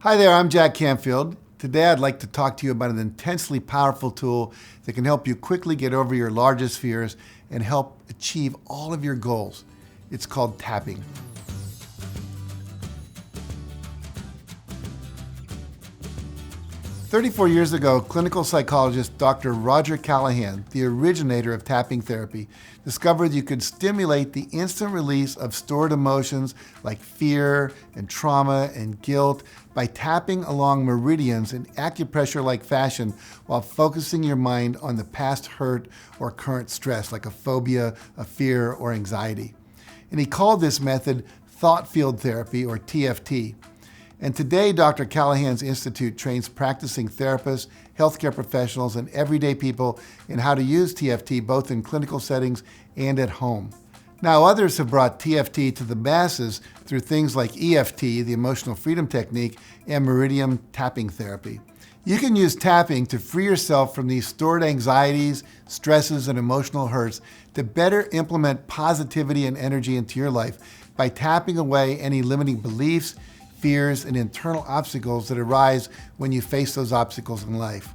Hi there, I'm Jack Canfield. Today I'd like to talk to you about an intensely powerful tool that can help you quickly get over your largest fears and help achieve all of your goals. It's called tapping. "34 years ago, clinical psychologist Dr. Roger Callahan, the originator of tapping therapy, discovered you could stimulate the instant release of stored emotions like fear and trauma and guilt by tapping along meridians in acupressure-like fashion while focusing your mind on the past hurt or current stress like a phobia, a fear, or anxiety. And he called this method thought field therapy, or TFT. And today, Dr. Callahan's Institute trains practicing therapists, healthcare professionals, and everyday people in how to use TFT both in clinical settings and at home. Now, others have brought TFT to the masses through things like EFT, the emotional freedom technique, and meridian tapping therapy. You can use tapping to free yourself from these stored anxieties, stresses, and emotional hurts to better implement positivity and energy into your life by tapping away any limiting beliefs, fears, and internal obstacles that arise when you face those obstacles in life.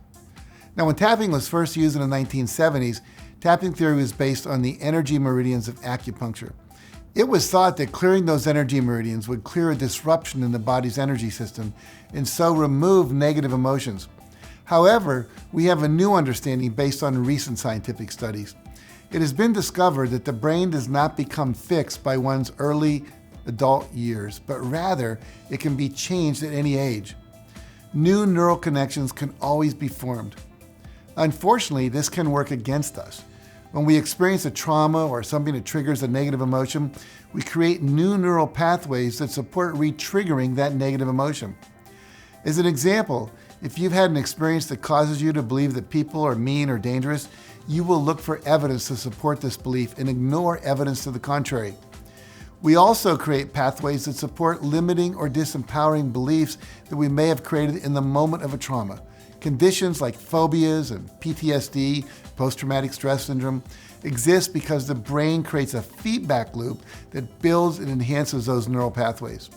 Now, when tapping was first used in the 1970s, tapping theory was based on the energy meridians of acupuncture. It was thought that clearing those energy meridians would clear a disruption in the body's energy system and so remove negative emotions. However, we have a new understanding based on recent scientific studies. It has been discovered that the brain does not become fixed by one's early adult years, but rather it can be changed at any age. New neural connections can always be formed. Unfortunately, this can work against us. When we experience a trauma or something that triggers a negative emotion, we create new neural pathways that support re-triggering that negative emotion. As an example, if you've had an experience that causes you to believe that people are mean or dangerous, you will look for evidence to support this belief and ignore evidence to the contrary. We also create pathways that support limiting or disempowering beliefs that we may have created in the moment of a trauma. Conditions like phobias and PTSD, post-traumatic stress syndrome, exist because the brain creates a feedback loop that builds and enhances those neural pathways.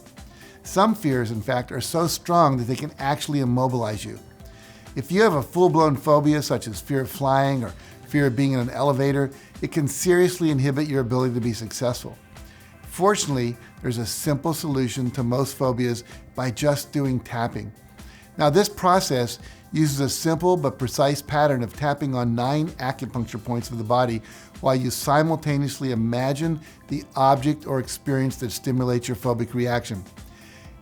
Some fears, in fact, are so strong that they can actually immobilize you. If you have a full-blown phobia, such as fear of flying or fear of being in an elevator, it can seriously inhibit your ability to be successful. Fortunately, there's a simple solution to most phobias by just doing tapping. Now, this process uses a simple but precise pattern of tapping on 9 acupuncture points of the body while you simultaneously imagine the object or experience that stimulates your phobic reaction.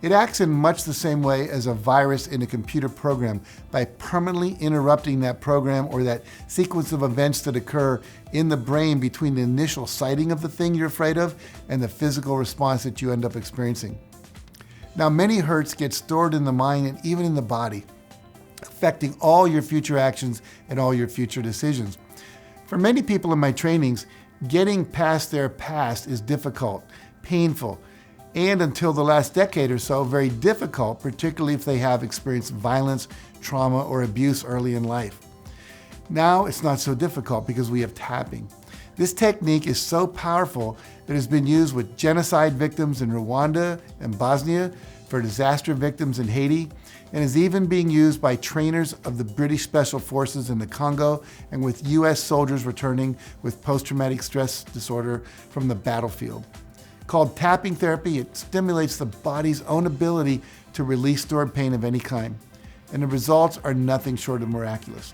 It acts in much the same way as a virus in a computer program by permanently interrupting that program or that sequence of events that occur in the brain between the initial sighting of the thing you're afraid of and the physical response that you end up experiencing. Now, many hurts get stored in the mind and even in the body, affecting all your future actions and all your future decisions. For many people in my trainings, getting past their past is difficult, painful, and until the last decade or so, very difficult, particularly if they have experienced violence, trauma, or abuse early in life. Now it's not so difficult because we have tapping. This technique is so powerful that it has been used with genocide victims in Rwanda and Bosnia, for disaster victims in Haiti, and is even being used by trainers of the British Special Forces in the Congo and with U.S. soldiers returning with post-traumatic stress disorder from the battlefield. Called tapping therapy, it stimulates the body's own ability to release stored pain of any kind, and the results are nothing short of miraculous.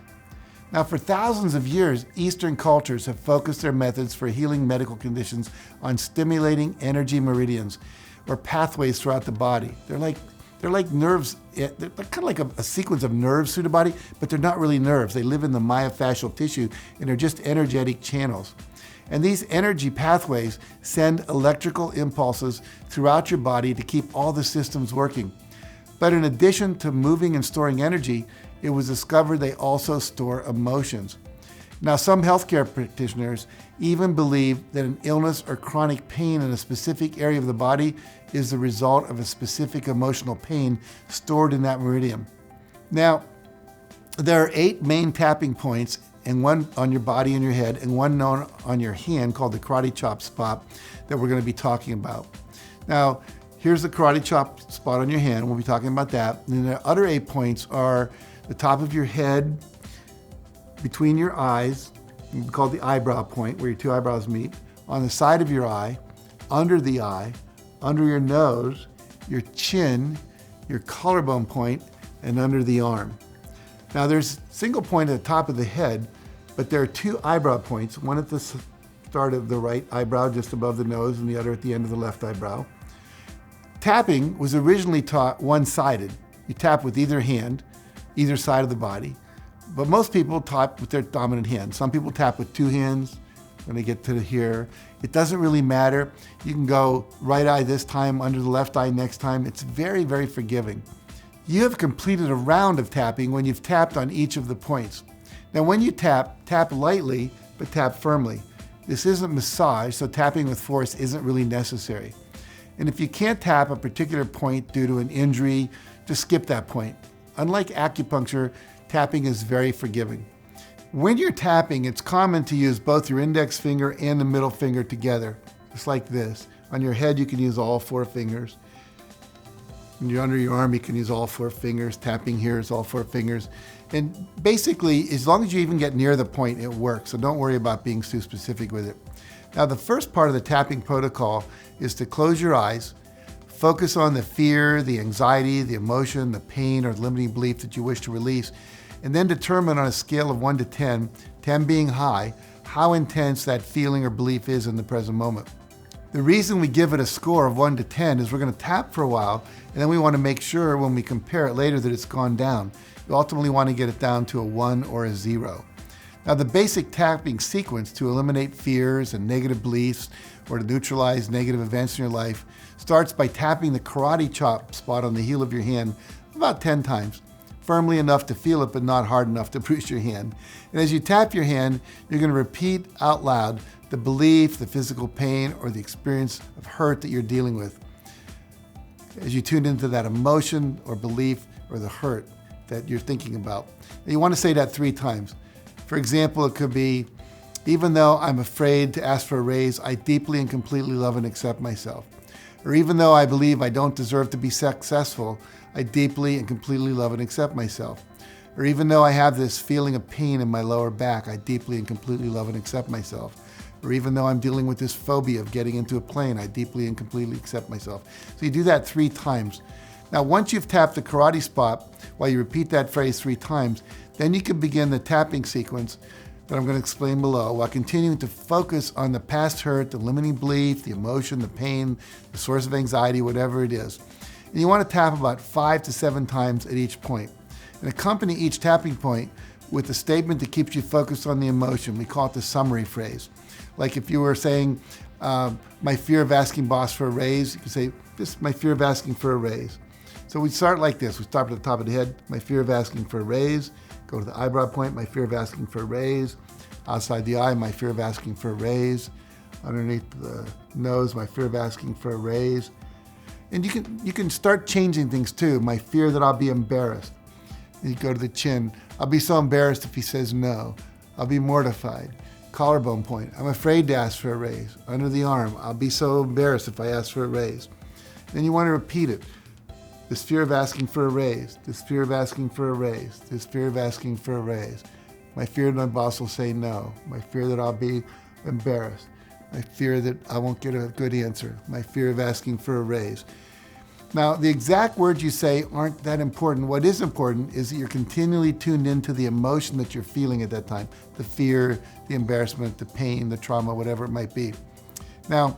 Now, for thousands of years, Eastern cultures have focused their methods for healing medical conditions on stimulating energy meridians, or pathways throughout the body. They're like nerves. They're kind of like a sequence of nerves through the body, but they're not really nerves. They live in the myofascial tissue, and they're just energetic channels. And these energy pathways send electrical impulses throughout your body to keep all the systems working. But in addition to moving and storing energy, it was discovered they also store emotions. Now, some healthcare practitioners even believe that an illness or chronic pain in a specific area of the body is the result of a specific emotional pain stored in that meridian. Now, there are 8 main tapping points, and one on your body and your head, and one known on your hand called the karate chop spot that we're going to be talking about. Now, Here's the karate chop spot on your hand. We'll be talking about that. And then the other 8 points are the top of your head, between your eyes, called the eyebrow point, where your two eyebrows meet, on the side of your eye, under the eye, under your nose, your chin, your collarbone point, and under the arm. Now there's a single point at the top of the head, but there are 2 eyebrow points, one at the start of the right eyebrow, just above the nose, and the other at the end of the left eyebrow. Tapping was originally taught one-sided. You tap with either hand, either side of the body, but most people tap with their dominant hand. Some people tap with 2 hands when they get to here. It doesn't really matter. You can go right eye this time, under the left eye next time. It's very, very forgiving. You have completed a round of tapping when you've tapped on each of the points. Now when you tap lightly, but tap firmly. This isn't massage, so tapping with force isn't really necessary. And if you can't tap a particular point due to an injury, just skip that point. Unlike acupuncture, tapping is very forgiving. When you're tapping, it's common to use both your index finger and the middle finger together, just like this. On your head, you can use all 4 fingers. When you're under your arm, you can use all 4 fingers. Tapping here is all 4 fingers. And basically, as long as you even get near the point, it works. So don't worry about being too specific with it. Now, the first part of the tapping protocol is to close your eyes, focus on the fear, the anxiety, the emotion, the pain, or limiting belief that you wish to release, and then determine on a scale of 1 to 10, 10 being high, how intense that feeling or belief is in the present moment. The reason we give it a score of 1 to 10 is we're going to tap for a while, and then we want to make sure when we compare it later that it's gone down. You ultimately want to get it down to a 1 or a 0. Now, the basic tapping sequence to eliminate fears and negative beliefs or to neutralize negative events in your life starts by tapping the karate chop spot on the heel of your hand about 10 times, firmly enough to feel it but not hard enough to bruise your hand. And as you tap your hand, you're going to repeat out loud the belief, the physical pain, or the experience of hurt that you're dealing with. As you tune into that emotion or belief or the hurt that you're thinking about. And you want to say that 3 times. For example, it could be, even though I'm afraid to ask for a raise, I deeply and completely love and accept myself. Or even though I believe I don't deserve to be successful, I deeply and completely love and accept myself. Or even though I have this feeling of pain in my lower back, I deeply and completely love and accept myself. Or even though I'm dealing with this phobia of getting into a plane, I deeply and completely accept myself. So you do that 3 times. Now, once you've tapped the karate spot, while you repeat that phrase 3 times, then you can begin the tapping sequence that I'm going to explain below, while continuing to focus on the past hurt, the limiting belief, the emotion, the pain, the source of anxiety, whatever it is. And you want to tap about 5 to 7 times at each point. And accompany each tapping point with a statement that keeps you focused on the emotion. We call it the summary phrase. Like if you were saying, my fear of asking boss for a raise, you could say, this is my fear of asking for a raise. So we start like this. We start at the top of the head, my fear of asking for a raise. Go to the eyebrow point, my fear of asking for a raise. Outside the eye, my fear of asking for a raise. Underneath the nose, my fear of asking for a raise. And you can start changing things too. My fear that I'll be embarrassed. And you go to the chin. I'll be so embarrassed if he says no. I'll be mortified. Collarbone point. I'm afraid to ask for a raise. Under the arm. I'll be so embarrassed if I ask for a raise. Then you want to repeat it. This fear of asking for a raise. This fear of asking for a raise. This fear of asking for a raise. My fear that my boss will say no. My fear that I'll be embarrassed. My fear that I won't get a good answer. My fear of asking for a raise. Now, the exact words you say aren't that important. What is important is that you're continually tuned into the emotion that you're feeling at that time. The fear, the embarrassment, the pain, the trauma, whatever it might be. Now,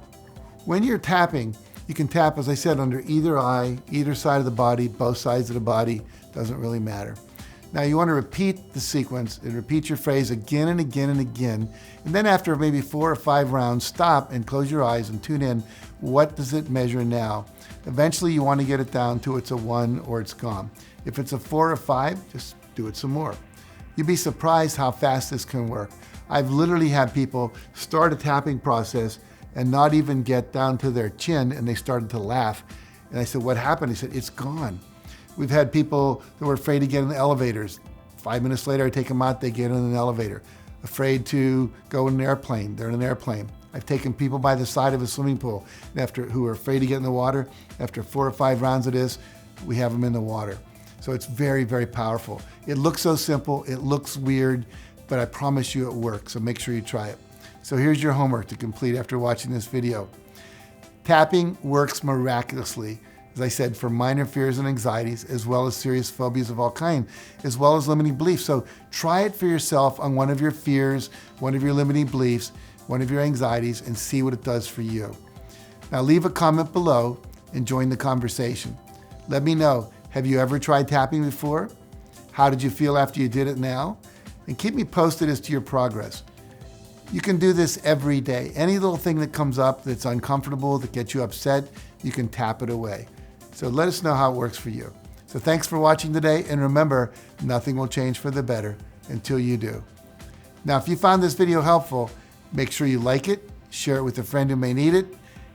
when you're tapping, you can tap, as I said, under either eye, either side of the body, both sides of the body, doesn't really matter. Now you want to repeat the sequence and repeat your phrase again and again and again. And then after maybe 4 or 5 rounds, stop and close your eyes and tune in. What does it measure now? Eventually you want to get it down to it's a 1 or it's gone. If it's a 4 or 5, just do it some more. You'd be surprised how fast this can work. I've literally had people start a tapping process and not even get down to their chin, and they started to laugh. And I said, what happened? He said, it's gone. We've had people that were afraid to get in the elevators. 5 minutes later, I take them out, they get in an elevator. Afraid to go in an airplane, they're in an airplane. I've taken people by the side of a swimming pool who are afraid to get in the water. After 4 or 5 rounds of this, we have them in the water. So it's very, very powerful. It looks so simple, it looks weird, but I promise you it works, so make sure you try it. So here's your homework to complete after watching this video. Tapping works miraculously, as I said, for minor fears and anxieties, as well as serious phobias of all kinds, as well as limiting beliefs. So try it for yourself on one of your fears, one of your limiting beliefs, one of your anxieties, and see what it does for you. Now leave a comment below and join the conversation. Let me know, have you ever tried tapping before? How did you feel after you did it now? And keep me posted as to your progress. You can do this every day. Any little thing that comes up that's uncomfortable, that gets you upset, you can tap it away. So let us know how it works for you. So thanks for watching today, and remember, nothing will change for the better until you do. Now, if you found this video helpful, make sure you like it, share it with a friend who may need it,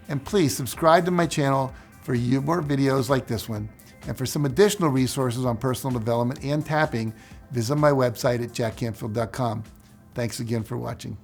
and please subscribe to my channel for more videos like this one. And for some additional resources on personal development and tapping, visit my website at JackCanfield.com. Thanks again for watching.